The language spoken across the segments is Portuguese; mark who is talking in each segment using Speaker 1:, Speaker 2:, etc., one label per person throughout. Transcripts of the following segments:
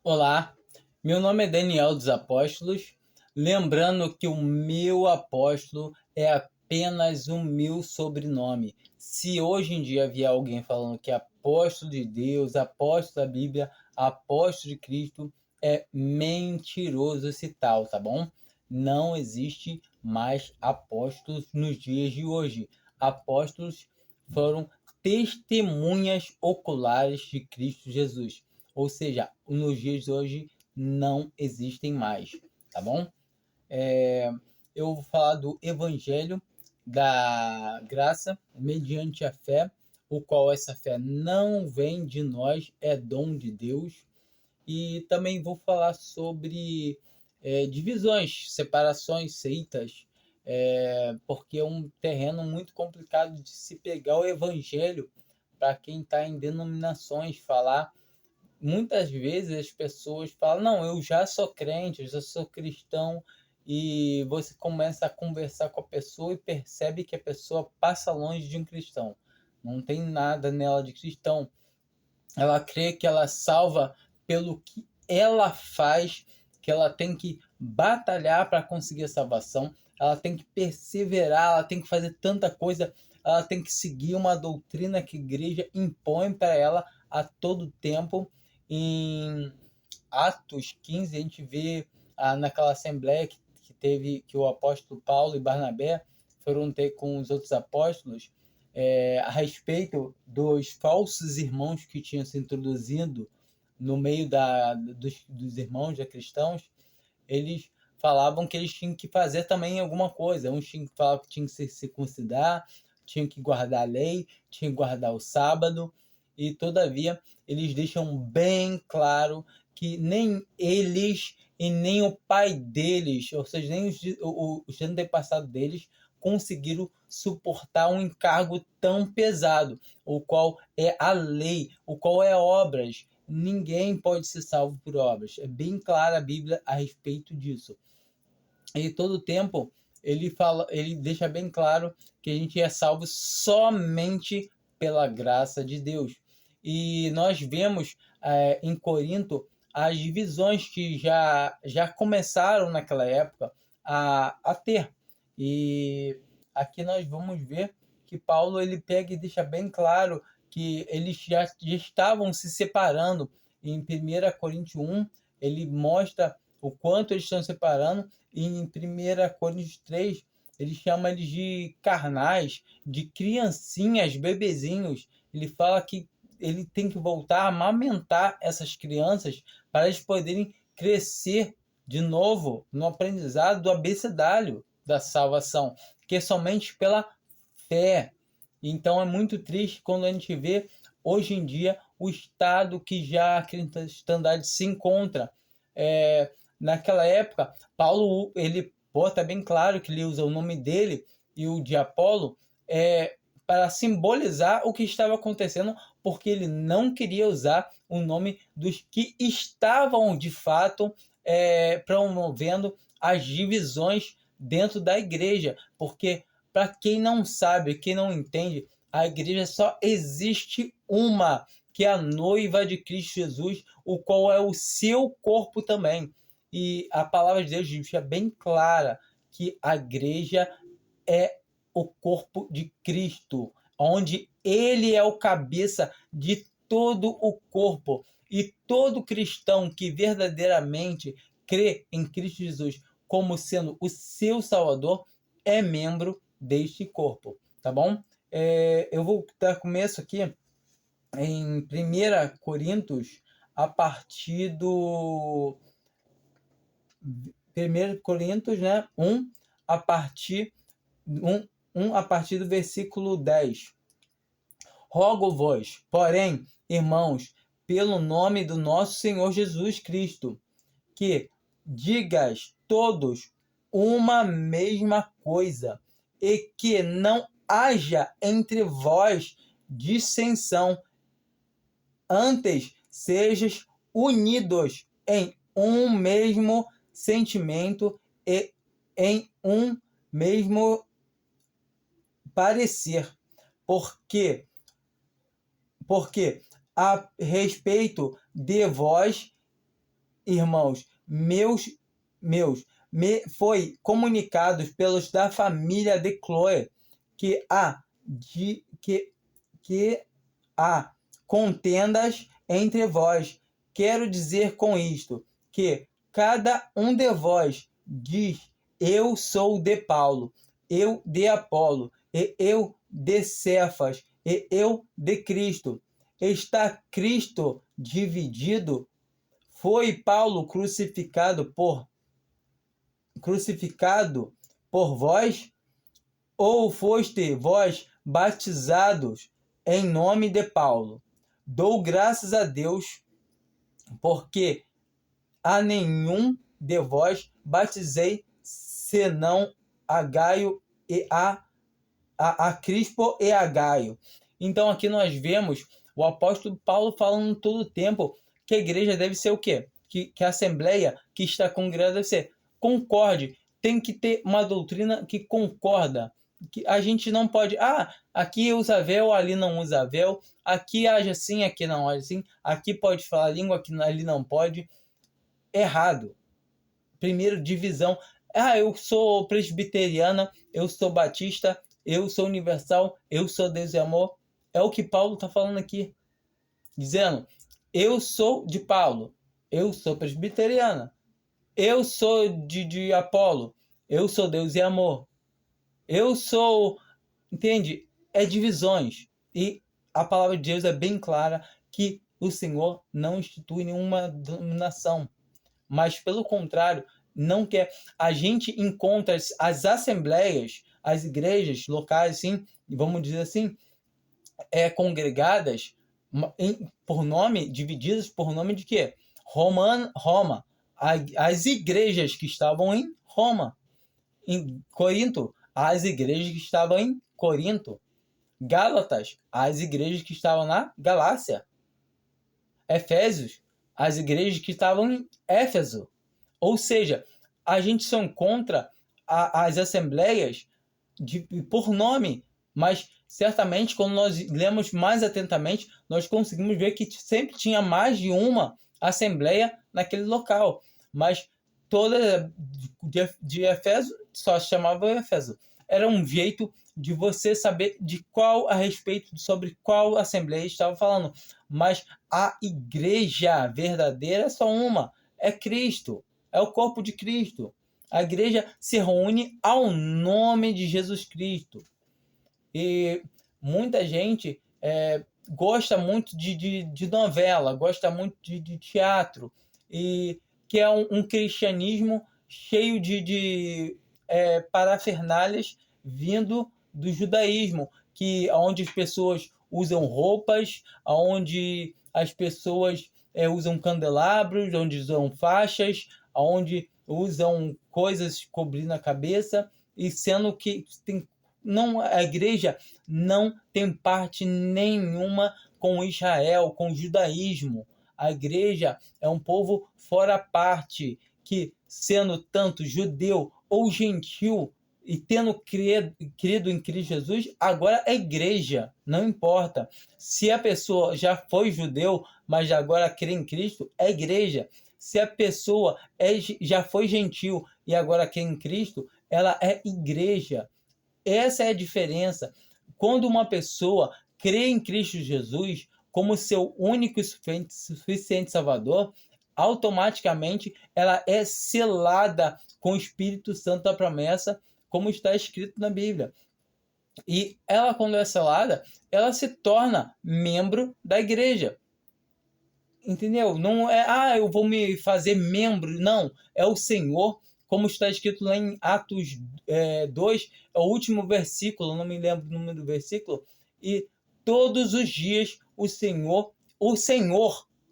Speaker 1: Olá, meu nome é Daniel dos Apóstolos. Lembrando que o meu apóstolo é apenas o meu sobrenome. Se hoje em dia vier alguém falando que é apóstolo de Deus, apóstolo da Bíblia, apóstolo de Cristo, é mentiroso esse tal, tá bom? Não existe mais apóstolos nos dias de hoje. Apóstolos foram testemunhas oculares de Cristo Jesus. Ou seja, nos dias de hoje não existem mais, tá bom? Eu vou falar do Evangelho da Graça mediante a fé, o qual essa fé não vem de nós, é dom de Deus. E também vou falar sobre divisões, separações, seitas, porque é um terreno muito complicado de se pegar o Evangelho para quem está em denominações, falar. Muitas vezes as pessoas falam, não, eu já sou crente, eu já sou cristão, e você começa a conversar com a pessoa e percebe que a pessoa passa longe de um cristão. Não tem nada nela de cristão. Ela crê que ela salva pelo que ela faz, que ela tem que batalhar para conseguir a salvação, ela tem que perseverar, ela tem que fazer tanta coisa, ela tem que seguir uma doutrina que a igreja impõe para ela a todo tempo. Em Atos 15, a gente vê naquela assembleia que teve, que o apóstolo Paulo e Barnabé foram ter com os outros apóstolos, a respeito dos falsos irmãos que tinham se introduzindo no meio dos irmãos já cristãos. Eles falavam que eles tinham que fazer também alguma coisa. Uns tinham que falar que tinham que se circuncidar, tinham que guardar a lei, tinham que guardar o sábado, e todavia eles deixam bem claro que nem eles e nem o pai deles, ou seja, nem os antepassados deles, conseguiram suportar um encargo tão pesado, o qual é a lei, o qual é obras. Ninguém pode ser salvo por obras. É bem clara a Bíblia a respeito disso. E todo tempo ele deixa bem claro que a gente é salvo somente pela graça de Deus. E nós vemos em Corinto as divisões que já começaram naquela época a ter. E aqui nós vamos ver que Paulo ele pega e deixa bem claro que eles já estavam se separando. Em 1 Coríntios 1, ele mostra o quanto eles estão separando. E em 1 Coríntios 3, ele chama eles de carnais, de criancinhas, bebezinhos. Ele fala que ele tem que voltar a amamentar essas crianças para eles poderem crescer de novo no aprendizado do abecedário da salvação, que é somente pela fé. Então é muito triste quando a gente vê hoje em dia o estado que já a cristandade se encontra. Naquela época, Paulo ele bota bem claro que ele usa o nome dele e o de Apolo para simbolizar o que estava acontecendo, porque ele não queria usar o nome dos que estavam de fato promovendo as divisões dentro da igreja, porque para quem não sabe, quem não entende, a igreja só existe uma, que é a noiva de Cristo Jesus, o qual é o seu corpo também. E a palavra de Deus deixa bem clara que a igreja é o corpo de Cristo, onde ele é o cabeça de todo o corpo. E todo cristão que verdadeiramente crê em Cristo Jesus como sendo o seu Salvador é membro deste corpo, tá bom? Eu vou dar começo aqui em 1 Coríntios, a partir do 1 Coríntios, né, 1, a partir, 1 a partir do versículo 10. Rogo-vos, porém, irmãos, pelo nome do nosso Senhor Jesus Cristo, que digas todos uma mesma coisa, e que não haja entre vós dissensão, antes sejais unidos em um mesmo sentimento e em um mesmo parecer, porque a respeito de vós irmãos, me foi comunicado pelos da família de Cloé que há contendas entre vós. Quero dizer com isto que cada um de vós diz: eu sou de Paulo, eu de Apolo, e eu de Cefas, e eu de Cristo. Está Cristo dividido? Foi Paulo crucificado por vós? Ou foste vós batizados em nome de Paulo? Dou graças a Deus, porque a nenhum de vós batizei, senão a Gaio e a Crispo e a Gaio. Então aqui nós vemos o apóstolo Paulo falando todo o tempo que a igreja deve ser o quê? Que a assembleia que está congregada deve ser concorde. Tem que ter uma doutrina que concorda. Que a gente não pode, aqui usa véu, ali não usa véu, aqui age assim, aqui não age assim, aqui pode falar língua, aqui ali não pode. Errado. Primeiro, divisão. Eu sou presbiteriana, eu sou batista, eu sou universal, eu sou Deus e amor. É o que Paulo está falando aqui. Dizendo, eu sou de Paulo, eu sou presbiteriana, eu sou de Apolo, eu sou Deus e amor. Eu sou... Entende? É divisões. E a palavra de Deus é bem clara que o Senhor não institui nenhuma dominação. Mas, pelo contrário, não quer. A gente encontra as assembleias, as igrejas locais, assim, vamos dizer assim, congregadas por nome, divididas por nome de quê? Roma. As igrejas que estavam em Roma. Em Corinto, as igrejas que estavam em Corinto. Gálatas, as igrejas que estavam na Galácia. Efésios, as igrejas que estavam em Éfeso. Ou seja, a gente só encontra as assembleias por nome, mas certamente quando nós lemos mais atentamente, nós conseguimos ver que sempre tinha mais de uma assembleia naquele local. Mas toda de Éfeso só se chamava Éfeso. Era um jeito de você saber sobre qual assembleia estava falando. Mas a igreja verdadeira é só uma, é Cristo, é o corpo de Cristo. A igreja se reúne ao nome de Jesus Cristo. E muita gente gosta muito de novela, gosta muito de teatro, e que é um cristianismo cheio de parafernálias vindo do judaísmo, onde as pessoas usam roupas, onde as pessoas usam candelabros, onde usam faixas, onde usam coisas cobrindo a cabeça, e sendo que a igreja não tem parte nenhuma com Israel, com o judaísmo. A igreja é um povo fora parte, que sendo tanto judeu ou gentil, e tendo crido em Cristo Jesus, agora é igreja, não importa. Se a pessoa já foi judeu, mas agora crê em Cristo, é igreja. Se a pessoa já foi gentil e agora crê em Cristo, ela é igreja. Essa é a diferença. Quando uma pessoa crê em Cristo Jesus como seu único e suficiente Salvador, automaticamente ela é selada com o Espírito Santo da promessa, como está escrito na Bíblia. E ela, quando é selada, ela se torna membro da igreja. Entendeu? Não é, eu vou me fazer membro. Não, é o Senhor, como está escrito lá em Atos 2, é o último versículo, não me lembro o número do versículo, e todos os dias o Senhor,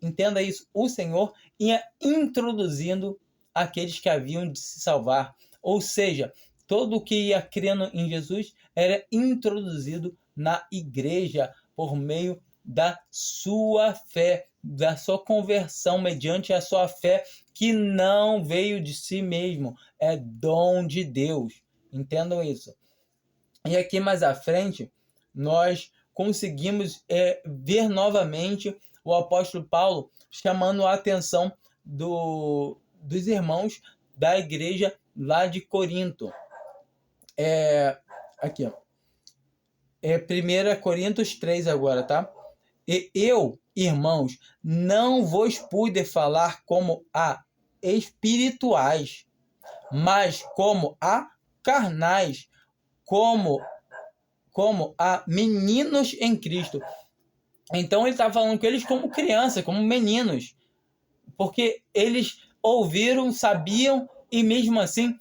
Speaker 1: entenda isso, o Senhor ia introduzindo aqueles que haviam de se salvar. Ou seja, todo o que ia crendo em Jesus era introduzido na igreja por meio da sua fé, da sua conversão mediante a sua fé, que não veio de si mesmo, é dom de Deus. Entendam isso. E aqui mais à frente, nós conseguimos ver novamente o apóstolo Paulo chamando a atenção dos irmãos da igreja lá de Corinto. Aqui, ó. 1 Coríntios 3 agora, tá? E eu, irmãos, não vos pude falar como a espirituais, mas como a carnais, como a meninos em Cristo. Então ele está falando com eles como criança, como meninos, porque eles ouviram, sabiam e mesmo assim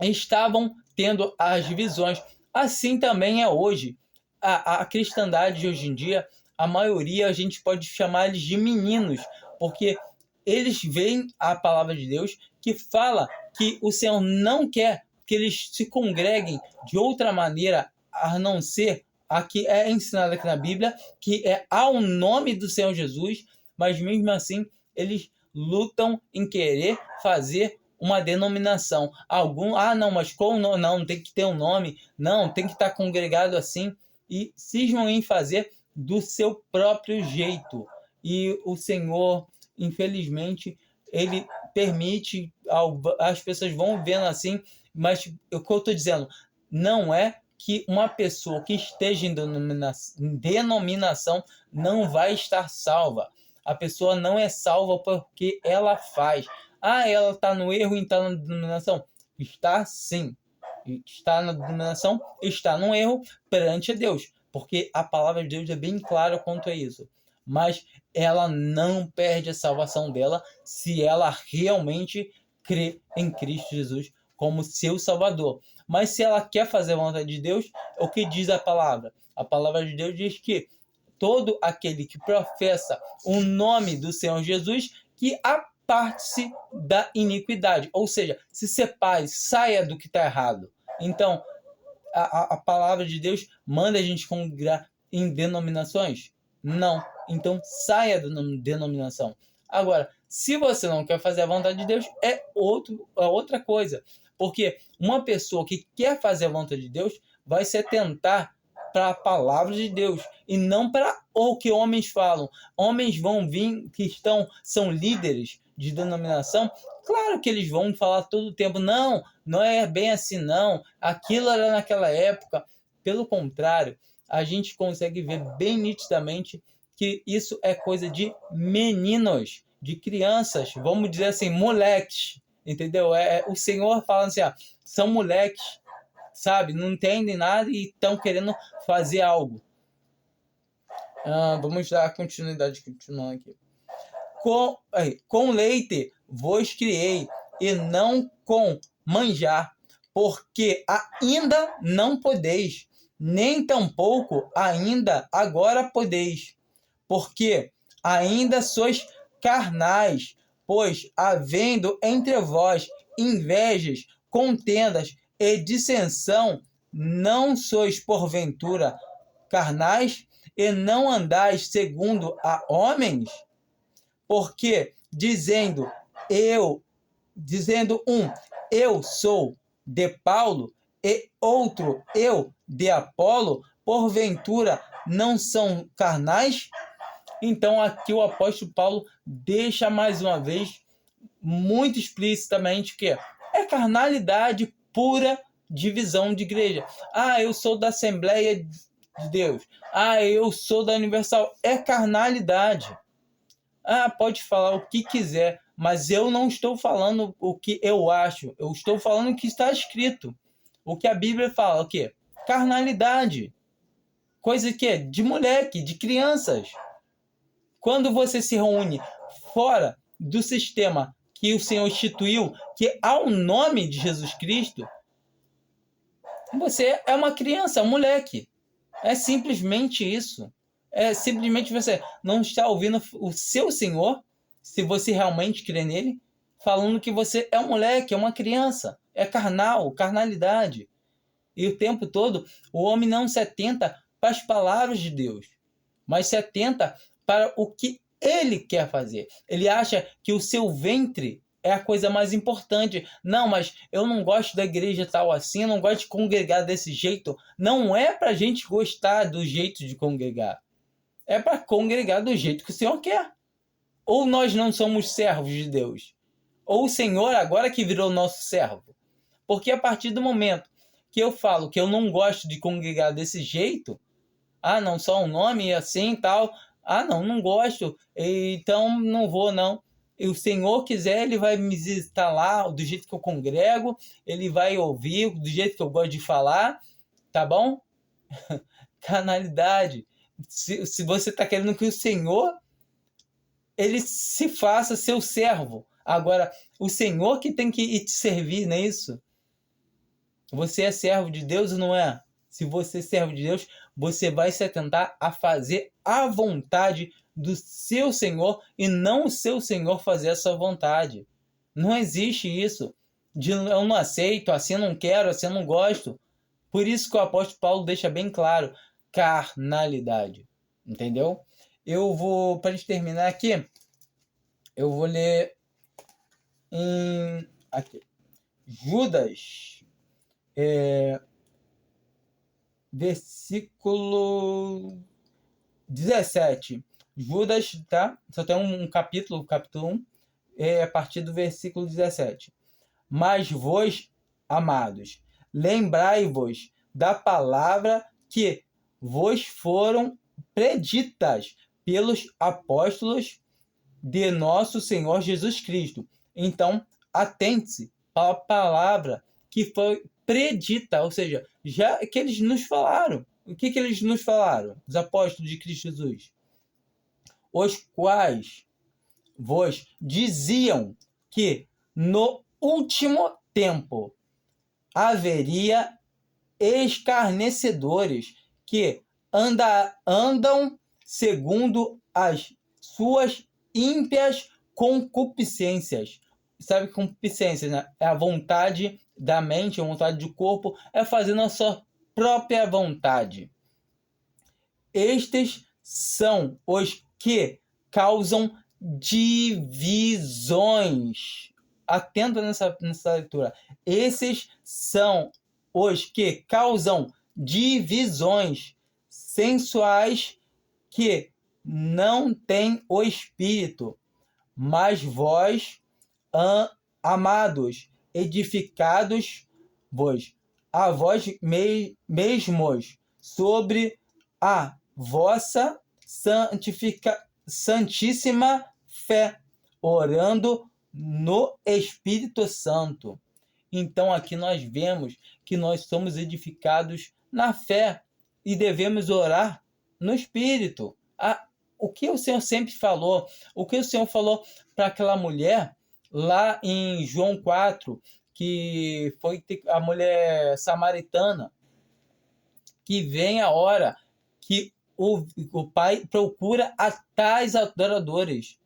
Speaker 1: estavam tendo as visões. Assim também é hoje. A cristandade de hoje em dia, a maioria a gente pode chamar eles de meninos, porque eles veem a palavra de Deus que fala que o Senhor não quer que eles se congreguem de outra maneira a não ser a que é ensinada aqui na Bíblia, que é ao nome do Senhor Jesus, mas mesmo assim eles lutam em querer fazer uma denominação. Não, mas qual não? Não, tem que ter um nome, não, tem que estar congregado assim, e cismam em fazer do seu próprio jeito. E o Senhor, infelizmente, ele permite, as pessoas vão vendo assim, mas o que eu estou dizendo, não é que uma pessoa que esteja em denominação não vai estar salva. A pessoa não é salva porque ela faz. Ela está no erro e está na denominação? Está sim. Está na denominação, está no erro perante Deus. Porque a palavra de Deus é bem clara quanto a isso. Mas ela não perde a salvação dela se ela realmente crê em Cristo Jesus como seu Salvador. Mas se ela quer fazer a vontade de Deus, o que diz a palavra? A palavra de Deus diz que todo aquele que professa o nome do Senhor Jesus, que aparte-se da iniquidade. Ou seja, se separe, saia do que está errado. Então, a palavra de Deus manda a gente congregar em denominações? Não. Então, saia da denominação. Agora, se você não quer fazer a vontade de Deus, é outra coisa. Porque uma pessoa que quer fazer a vontade de Deus vai se atentar para a palavra de Deus e não para o que homens falam. Homens vão vir que são líderes de denominação, claro que eles vão falar todo o tempo, não é bem assim não, aquilo era naquela época. Pelo contrário, a gente consegue ver bem nitidamente que isso é coisa de meninos, de crianças, vamos dizer assim, moleques, entendeu? O Senhor falando assim, são moleques, sabe? Não entendem nada e estão querendo fazer algo. Vamos dar continuidade, continuando aqui. Com leite vos criei, e não com manjar, porque ainda não podeis, nem tampouco ainda agora podeis, porque ainda sois carnais, pois havendo entre vós invejas, contendas e dissensão, não sois porventura carnais e não andais segundo a homens? Porque dizendo eu sou de Paulo e outro eu de Apolo, porventura não são carnais? Então aqui o apóstolo Paulo deixa mais uma vez muito explicitamente que é carnalidade pura, divisão de igreja. Eu sou da Assembleia de Deus. Eu sou da Universal. É carnalidade. Pode falar o que quiser, mas eu não estou falando o que eu acho. Eu estou falando o que está escrito. O que a Bíblia fala, o quê? Carnalidade. Coisa que é de moleque, de crianças. Quando você se reúne fora do sistema que o Senhor instituiu, que ao nome de Jesus Cristo, você é uma criança, um moleque. É simplesmente isso. É simplesmente você não está ouvindo o seu Senhor, se você realmente crê nele, falando que você é um moleque, é uma criança, é carnalidade. E o tempo todo o homem não se atenta para as palavras de Deus, mas se atenta para o que ele quer fazer. Ele acha que o seu ventre é a coisa mais importante. Não, mas eu não gosto da igreja tal assim, eu não gosto de congregar desse jeito. Não é para a gente gostar do jeito de congregar. É para congregar do jeito que o Senhor quer. Ou nós não somos servos de Deus? Ou o Senhor agora que virou nosso servo? Porque a partir do momento que eu falo que eu não gosto de congregar desse jeito, não, só um nome assim e tal, não gosto, então não vou não. E o Senhor quiser, Ele vai me visitar lá do jeito que eu congrego, Ele vai ouvir do jeito que eu gosto de falar, tá bom? Carnalidade. Se você está querendo que o Senhor, Ele se faça seu servo. Agora, o Senhor que tem que te servir, não é isso? Você é servo de Deus ou não é? Se você é servo de Deus, você vai se atentar a fazer a vontade do seu Senhor e não o seu Senhor fazer a sua vontade. Não existe isso de eu não aceito, assim eu não quero, assim eu não gosto. Por isso que o apóstolo Paulo deixa bem claro, carnalidade. Entendeu? Eu vou, para a gente terminar aqui, eu vou ler aqui, Judas, versículo 17. Judas, tá? Só tem um capítulo 1, a partir do versículo 17. Mas vós, amados, lembrai-vos da palavra que vos foram preditas pelos apóstolos de nosso Senhor Jesus Cristo. Então, atente-se à palavra que foi predita, ou seja, já que eles nos falaram. O que eles nos falaram? Os apóstolos de Cristo Jesus. Os quais vos diziam que no último tempo haveria escarnecedores que andam segundo as suas ímpias concupiscências. Sabe, concupiscências, né? É a vontade da mente, a vontade do corpo, é fazendo a sua própria vontade. Estes são os que causam divisões. Atenta nessa leitura. Esses são os que causam divisões sensuais que não têm o Espírito. Mas vós, amados, edificados-vos a vós mesmos sobre a vossa santíssima fé, orando no Espírito Santo. Então aqui nós vemos que nós somos edificados na fé e devemos orar no Espírito. O que o Senhor sempre falou, o que o Senhor falou para aquela mulher lá em João 4, que foi a mulher samaritana, que vem a hora que o Pai procura a tais adoradores,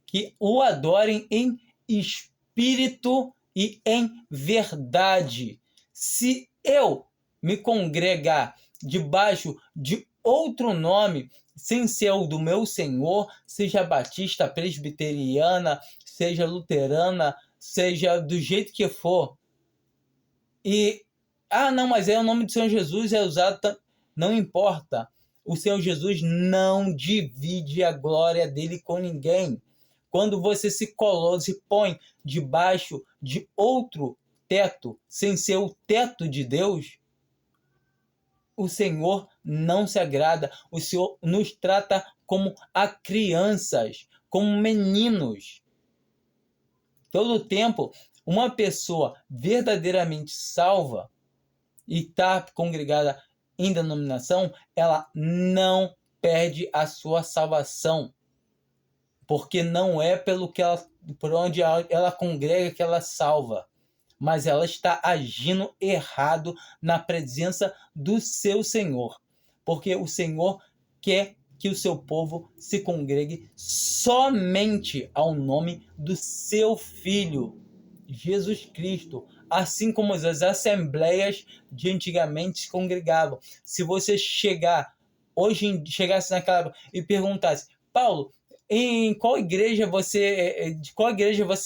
Speaker 1: que o adorem em espírito e em verdade. Se eu me congregar debaixo de outro nome, sem ser o do meu Senhor, seja batista, presbiteriana, seja luterana, seja do jeito que for, e não, mas é o nome do Senhor Jesus, é usado, não importa. O Senhor Jesus não divide a glória dele com ninguém. Quando você se põe debaixo de outro teto, sem ser o teto de Deus, o Senhor não se agrada. O Senhor nos trata como a crianças, como meninos. Todo o tempo, uma pessoa verdadeiramente salva e está congregada em denominação, ela não perde a sua salvação, porque não é por onde ela congrega que ela salva, mas ela está agindo errado na presença do seu Senhor, porque o Senhor quer que o seu povo se congregue somente ao nome do seu Filho, Jesus Cristo, assim como as assembleias de antigamente se congregavam. Se você chegasse naquela época e perguntasse, Paulo, de qual igreja você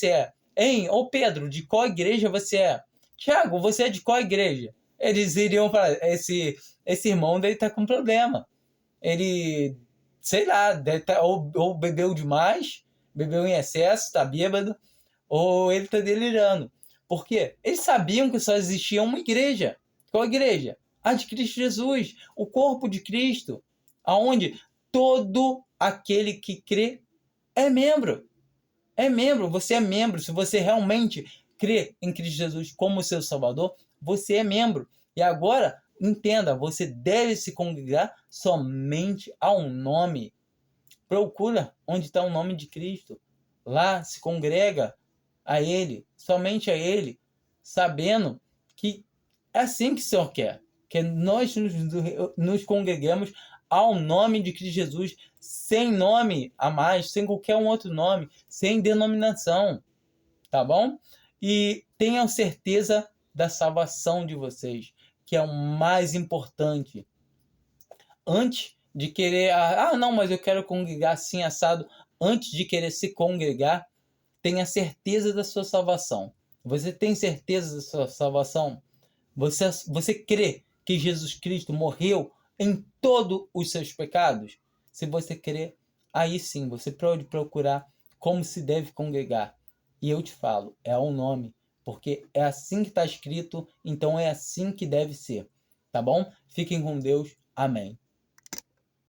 Speaker 1: é? Ô Pedro, de qual igreja você é? Tiago, você é de qual igreja? Eles iriam falar, esse irmão dele tá com problema. Ele, sei lá, deve ou bebeu demais, bebeu em excesso, está bêbado, ou ele está delirando. Por quê? Eles sabiam que só existia uma igreja. Qual igreja? A de Cristo Jesus, o corpo de Cristo, aonde todo aquele que crê é membro. É membro, você é membro. Se você realmente crê em Cristo Jesus como seu Salvador, você é membro. E agora, entenda, você deve se congregar somente ao nome. Procura onde está o nome de Cristo. Lá se congrega a Ele, somente a Ele, sabendo que é assim que o Senhor quer. Que nós nos congreguemos ao nome de Cristo Jesus, sem nome a mais, sem qualquer um outro nome, sem denominação, tá bom? E tenham certeza da salvação de vocês, que é o mais importante. Antes de querer, não, mas eu quero congregar assim, assado, antes de querer se congregar, tenha certeza da sua salvação. Você tem certeza da sua salvação? Você crê que Jesus Cristo morreu em todos os seus pecados? Se você crê, aí sim, você pode procurar como se deve congregar. E eu te falo, é ao nome, porque é assim que está escrito, então é assim que deve ser. Tá bom? Fiquem com Deus. Amém.